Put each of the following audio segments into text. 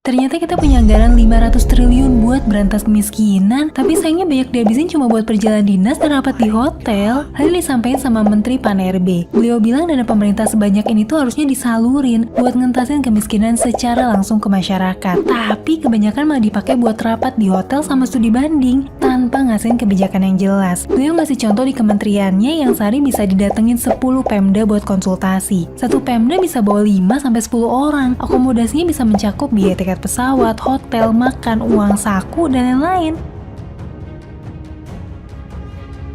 Ternyata kita punya anggaran 500 triliun buat berantas kemiskinan, tapi sayangnya banyak dihabisin cuma buat perjalanan dinas dan rapat di hotel. Hal ini disampaikan sama Menteri Pan-RB. Beliau bilang dana pemerintah sebanyak ini tuh harusnya disalurin buat ngentasin kemiskinan secara langsung ke masyarakat. Tapi kebanyakan malah dipakai buat rapat di hotel sama studi banding, tanpa ngasihin kebijakan yang jelas. Beliau ngasih contoh di kementeriannya yang sehari bisa didatengin 10 Pemda buat konsultasi. Satu Pemda bisa bawa 5-10 orang. Akomodasinya bisa mencakup biaya tiket pesawat, hotel, makan, uang saku, dan lain-lain.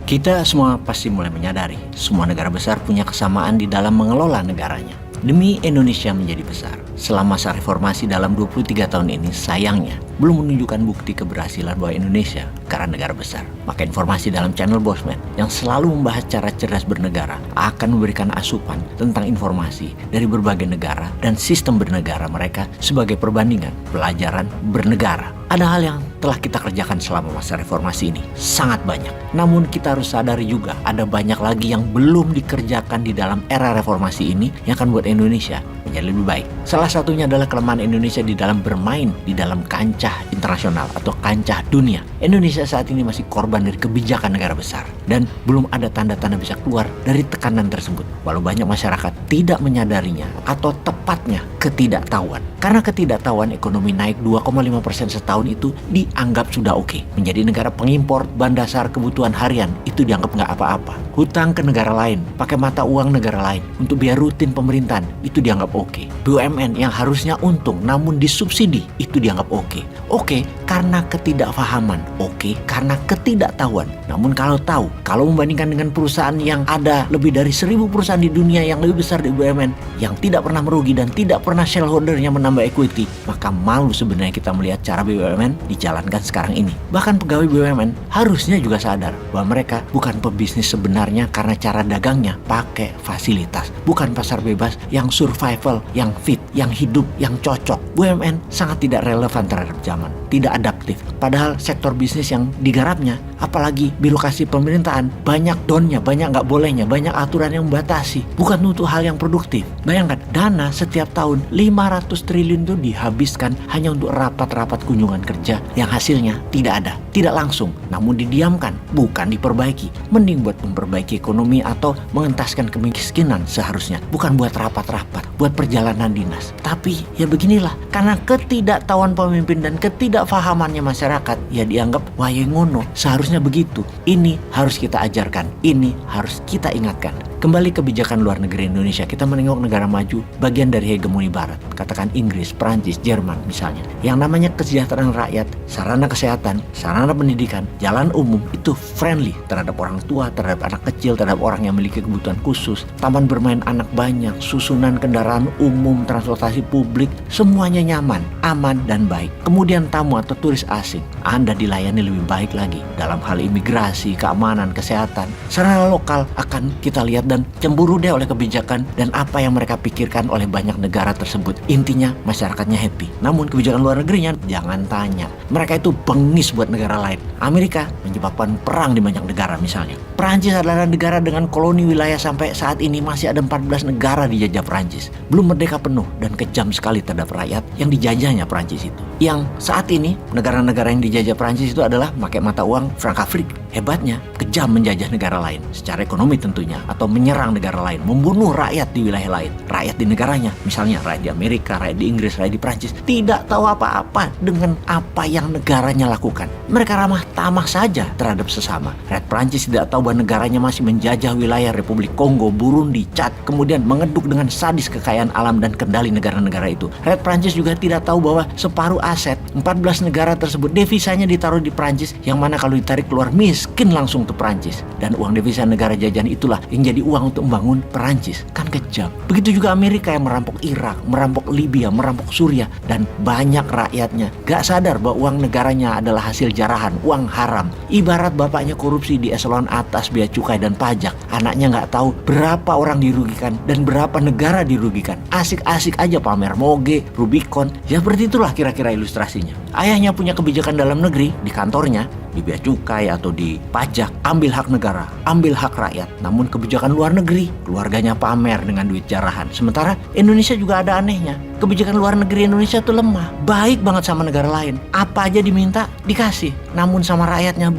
Kita semua pasti mulai menyadari, semua negara besar punya kesamaan di dalam mengelola negaranya. Demi Indonesia menjadi besar, selama masa reformasi dalam 23 tahun ini sayangnya belum menunjukkan bukti keberhasilan bahwa Indonesia karena negara besar. Maka informasi dalam channel Bosman yang selalu membahas cara cerdas bernegara akan memberikan asupan tentang informasi dari berbagai negara dan sistem bernegara mereka sebagai perbandingan pelajaran bernegara. Ada hal yang telah kita kerjakan selama masa reformasi ini sangat banyak. Namun kita harus sadari juga ada banyak lagi yang belum dikerjakan di dalam era reformasi ini yang akan buat Indonesia menjadi lebih baik. Salah satunya adalah kelemahan Indonesia di dalam bermain di dalam kancah internasional atau kancah dunia. Indonesia saat ini masih korban dari kebijakan negara besar dan belum ada tanda-tanda bisa keluar dari tekanan tersebut. Walau banyak masyarakat tidak menyadarinya atau tepatnya ketidaktahuan. Karena ketidaktahuan ekonomi naik 2,5% setahun itu dianggap sudah oke. Menjadi negara pengimpor bahan dasar kebutuhan harian itu dianggap nggak apa-apa. Hutang ke negara lain, pakai mata uang negara lain untuk biaya rutin pemerintahan itu dianggap oke. BUMN yang harusnya untung namun disubsidi itu dianggap oke. Oke karena ketidakfahaman, oke karena ketidaktahuan. Namun kalau tahu, kalau membandingkan dengan perusahaan yang ada lebih dari 1000 perusahaan di dunia yang lebih besar di BUMN yang tidak pernah merugi dan tidak pernah shareholdernya menambah equity, maka malu sebenarnya kita melihat cara BUMN dijalankan sekarang ini. Bahkan pegawai BUMN harusnya juga sadar bahwa mereka bukan pebisnis sebenarnya karena cara dagangnya pakai fasilitas, bukan pasar bebas yang survival, yang fit, yang hidup, yang cocok. BUMN sangat tidak relevan terhadap zaman, tidak adaptif. Padahal sektor bisnis yang digarapnya, apalagi birokrasi pemerintahan, banyak donnya, banyak nggak bolehnya, banyak aturan yang membatasi, bukan untuk hal yang produktif. Bayangkan, dana setiap tahun 500 triliun itu dihabiskan hanya untuk rapat-rapat kunjungan kerja yang hasilnya tidak ada, tidak langsung, namun didiamkan, bukan diperbaiki. Mending buat memperbaiki ekonomi atau mengentaskan kemiskinan seharusnya, bukan buat rapat-rapat, buat perjalanan dinas. Tapi ya beginilah, karena ketidaktahuan pemimpin dan ketidakfahamannya masyarakat, ya dianggap wayang ngono, seharusnya begitu. Ini harus kita ajarkan, ini harus kita ingatkan. Kembali kebijakan luar negeri Indonesia, kita menengok negara maju bagian dari hegemoni barat, katakan Inggris, Prancis, Jerman misalnya. Yang namanya kesejahteraan rakyat, sarana kesehatan, sarana pendidikan, jalan umum itu friendly terhadap orang tua, terhadap anak kecil, terhadap orang yang memiliki kebutuhan khusus. Taman bermain anak banyak, susunan kendaraan umum, transportasi publik, semuanya nyaman, aman dan baik. Kemudian tamu atau turis asing, Anda dilayani lebih baik lagi dalam hal imigrasi, keamanan, kesehatan. Sarana lokal akan kita lihat dan cemburu deh oleh kebijakan dan apa yang mereka pikirkan oleh banyak negara tersebut. Intinya masyarakatnya happy. Namun kebijakan luar negerinya jangan tanya. Mereka itu bengis buat negara lain. Amerika menyebabkan perang di banyak negara misalnya. Perancis adalah negara dengan koloni wilayah sampai saat ini masih ada 14 negara dijajah Perancis. Belum merdeka penuh dan kejam sekali terhadap rakyat yang dijajahnya Perancis itu. Yang saat ini negara-negara yang dijajah Perancis itu adalah pakai mata uang franc Afrique. Hebatnya, kejam menjajah negara lain secara ekonomi tentunya, atau menyerang negara lain, membunuh rakyat di wilayah lain, rakyat di negaranya, misalnya rakyat di Amerika, rakyat di Inggris, rakyat di Prancis, tidak tahu apa-apa dengan apa yang negaranya lakukan. Mereka ramah tamah saja terhadap sesama. Rakyat Prancis tidak tahu bahwa negaranya masih menjajah wilayah Republik Kongo, Burundi, Chad, kemudian mengeduk dengan sadis kekayaan alam dan kendali negara-negara itu. Rakyat Prancis juga tidak tahu bahwa separuh aset 14 negara tersebut devisanya ditaruh di Prancis, yang mana kalau ditarik keluar miskin langsung ke Prancis. Dan uang devisa negara jajahan itulah yang jadi uang untuk membangun Prancis. Kan kejam. Begitu juga Amerika yang merampok Irak, merampok Libya, merampok Suriah, dan banyak rakyatnya gak sadar bahwa uang negaranya adalah hasil jarahan, uang haram. Ibarat bapaknya korupsi di eselon atas bea cukai dan pajak, anaknya gak tahu berapa orang dirugikan dan berapa negara dirugikan. Asik-asik aja pamer moge, Rubicon. Ya seperti itulah kira-kira ilustrasinya. Ayahnya punya kebijakan dalam negeri di kantornya, di bea cukai atau di pajak, ambil hak negara, ambil hak rakyat. Namun kebijakan luar negeri, keluarganya pamer dengan duit jarahan. Sementara Indonesia juga ada anehnya. Kebijakan luar negeri Indonesia tuh lemah, baik banget sama negara lain. Apa aja diminta, dikasih. Namun sama rakyatnya,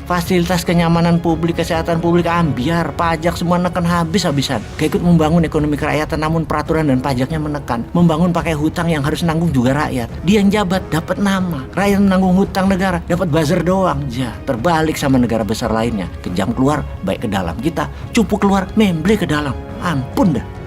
fasilitas kenyamanan publik, kesehatan publik ambiar, pajak semua neken habis-habisan. Kayak ikut membangun ekonomi kerakyatan, namun peraturan dan pajaknya menekan. Membangun pakai hutang yang harus nanggung juga rakyat. Dia yang jabat dapat nama, rakyat menanggung hutang negara dapat buzzer doang. Terbalik sama negara besar lainnya. Kejam keluar, baik ke dalam. Kita cupu keluar, memble ke dalam. Ampun dah.